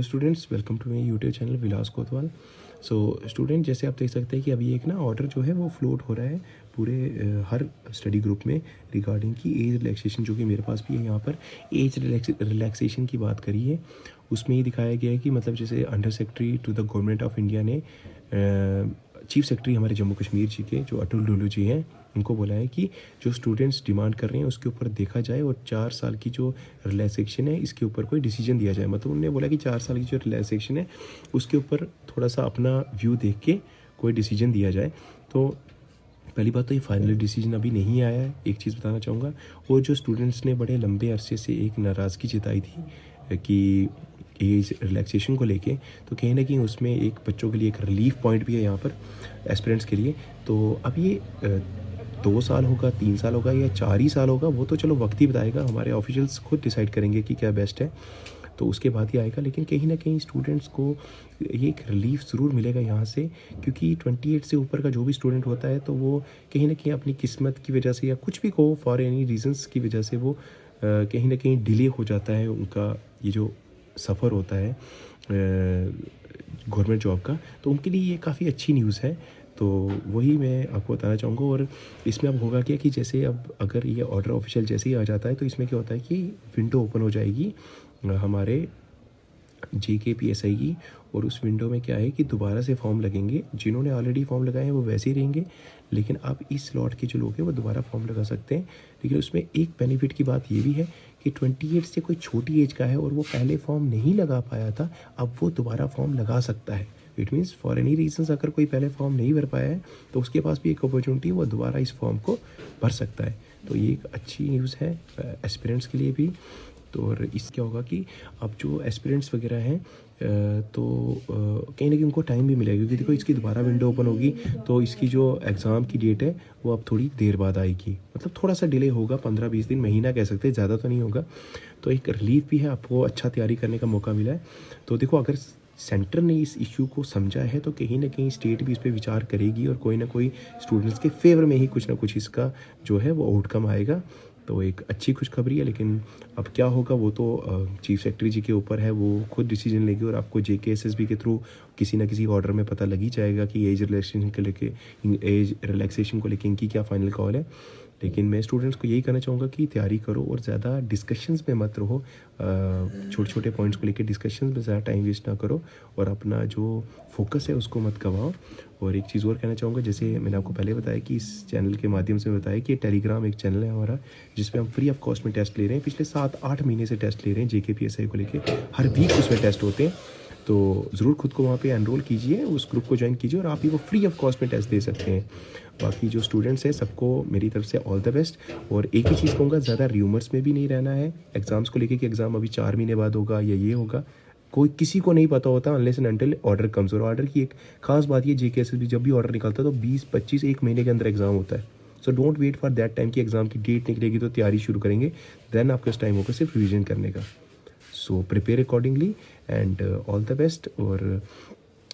Students, welcome to my YouTube channel Vilas Kotwal. So student, जैसे आप देख सकते हैं कि अभी एक ना ऑर्डर जो है वो फ्लोट हो रहा है पूरे हर स्टडी ग्रुप में रिगार्डिंग की एज रिलैक्सेशन, जो कि मेरे पास भी है। यहाँ पर एज रिलैक्सेशन की बात करी है, उसमें ही दिखाया गया है कि मतलब जैसे under secretary to the government of India ने चीफ सेक्रेटरी हमारे जम्मू कश्मीर जी के जो अतुल डुल्लू जी हैं, उनको बोला है कि जो स्टूडेंट्स डिमांड कर रहे हैं उसके ऊपर देखा जाए और 4 साल की जो रिलैक्सेशन है इसके ऊपर कोई डिसीजन दिया जाए। मतलब उन्होंने बोला कि 4 साल की जो रिलैक्सेशन है उसके ऊपर थोड़ा सा अपना व्यू देख के कोई डिसीजन दिया जाए। तो पहली बात तो ये फाइनल डिसीजन अभी नहीं आया है, एक चीज़ बताना चाहूँगा। और जो स्टूडेंट्स ने बड़े लंबे अरसे से एक नाराज़गी जताई थी कि एज रिलैक्सेशन को लेके, तो कहीं ना कहीं उसमें एक बच्चों के लिए एक रिलीफ पॉइंट भी है यहाँ पर एस्पिरेंट्स के लिए। तो अब ये 2 साल होगा, 3 साल होगा या 4 ही साल होगा, वो तो चलो वक्त ही बताएगा, हमारे ऑफिशियल्स खुद डिसाइड करेंगे कि क्या बेस्ट है, तो उसके बाद ही आएगा। लेकिन कहीं ना कहीं स्टूडेंट्स को ये एक रिलीफ ज़रूर मिलेगा यहाँ से, क्योंकि 28 से ऊपर का जो भी स्टूडेंट होता है तो वो कहीं ना कहीं अपनी किस्मत की वजह से या कुछ भी को फॉर एनी रीजंस की वजह से वो कहीं ना कहीं डिले हो जाता है उनका ये जो सफ़र होता है गवर्नमेंट जॉब का। तो उनके लिए ये काफ़ी अच्छी न्यूज़ है। तो वही मैं आपको बताना चाहूँगा। और इसमें अब होगा क्या कि जैसे अब अगर ये ऑर्डर ऑफिशियल जैसे ही आ जाता है तो इसमें क्या होता है कि विंडो ओपन हो जाएगी हमारे JKPSI की। और उस विंडो में क्या है कि दोबारा से फॉर्म लगेंगे, जिन्होंने ऑलरेडी फॉर्म लगाए हैं वो वैसे ही रहेंगे, लेकिन अब इस स्लॉट के जो लोग हैं वो दोबारा फॉर्म लगा सकते हैं। लेकिन उसमें एक बेनिफिट की बात ये भी है कि 28 से कोई छोटी एज का है और वो पहले फॉर्म नहीं लगा पाया था, अब वो दोबारा फॉर्म लगा सकता है। It means for any reasons अगर कोई पहले फॉर्म नहीं भर पाया है तो उसके पास भी एक अपॉर्चुनिटी, वो दोबारा इस फॉर्म को भर सकता है। तो ये एक अच्छी न्यूज़ है एस्पिरेंट्स के लिए भी। तो और इससे क्या होगा कि अब जो एस्पिरेंट्स वगैरह हैं तो कहीं ना कहीं उनको टाइम भी मिलेगा, क्योंकि देखो इसकी दोबारा विंडो ओपन होगी तो इसकी जो एग्ज़ाम की डेट है वो अब थोड़ी देर बाद आएगी। मतलब थोड़ा सा डिले होगा, 15-20 दिन, महीना कह सकते हैं, ज़्यादा तो नहीं होगा। तो एक रिलीफ भी है, आपको अच्छा तैयारी करने का मौका मिला है। तो देखो अगर सेंटर ने इस इशू को समझा है तो कहीं ना कहीं स्टेट भी इस पर विचार करेगी और कोई ना कोई स्टूडेंट्स के फेवर में ही कुछ ना कुछ इसका जो है वो आउटकम आएगा। तो एक अच्छी खुशखबरी है। लेकिन अब क्या होगा वो तो चीफ सेक्रेटरी जी के ऊपर है, वो खुद डिसीजन लेगी और आपको JKSSB के थ्रू किसी ना किसी ऑर्डर में पता लग ही जाएगा कि एज रिलैक्सेशन को लेके इनकी क्या फाइनल कॉल है। लेकिन मैं स्टूडेंट्स को यही कहना चाहूँगा कि तैयारी करो और ज़्यादा डिस्कशंस में मत रहो, छोटे छोटे पॉइंट्स को लेकर डिस्कशंस में ज़्यादा टाइम वेस्ट ना करो और अपना जो फोकस है उसको मत गवाओ। और एक चीज़ और कहना चाहूँगा, जैसे मैंने आपको पहले बताया कि इस चैनल के माध्यम से बताया कि टेलीग्राम एक चैनल है हमारा जिसमें हम फ्री ऑफ कॉस्ट में टेस्ट ले रहे हैं। पिछले 7-8 महीने से टेस्ट ले रहे हैं JKPSI को लेके, हर वीक उसमें टेस्ट होते हैं। तो ज़रूर खुद को वहाँ पे एनरोल कीजिए, उस ग्रुप को ज्वाइन कीजिए और आप ही वो फ्री ऑफ कॉस्ट में टेस्ट दे सकते हैं। बाकी जो स्टूडेंट्स हैं सबको मेरी तरफ से ऑल द बेस्ट। और एक ही चीज़ कहूँगा, ज़्यादा र्यूमर्स में भी नहीं रहना है एग्ज़ाम्स को लेके कि एग्ज़ाम अभी 4 महीने बाद होगा या ये होगा। कोई किसी को नहीं पता होता unless and until order comes. और ऑर्डर की एक खास बात ये, JKSSB जब भी ऑर्डर निकलता है तो 20-25 एक महीने के अंदर एग्ज़ाम होता है। So don't wait for that time कि एग्ज़ाम की डेट निकलेगी तो तैयारी शुरू करेंगे, देन आपके पास टाइम होगा सिर्फ रिविजन करने का। So prepare accordingly and all the best. और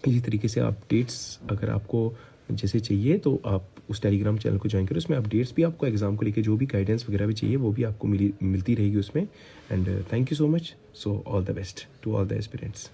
इसी तरीके से अपडेट्स अगर आपको जैसे चाहिए तो आप उस टेलीग्राम चैनल को ज्वाइन करो, उसमें अपडेट्स भी आपको एग्ज़ाम को लेके जो भी गाइडेंस वगैरह भी चाहिए वो भी आपको मिलती रहेगी उसमें। And thank you so much. So all the best to all the aspirants.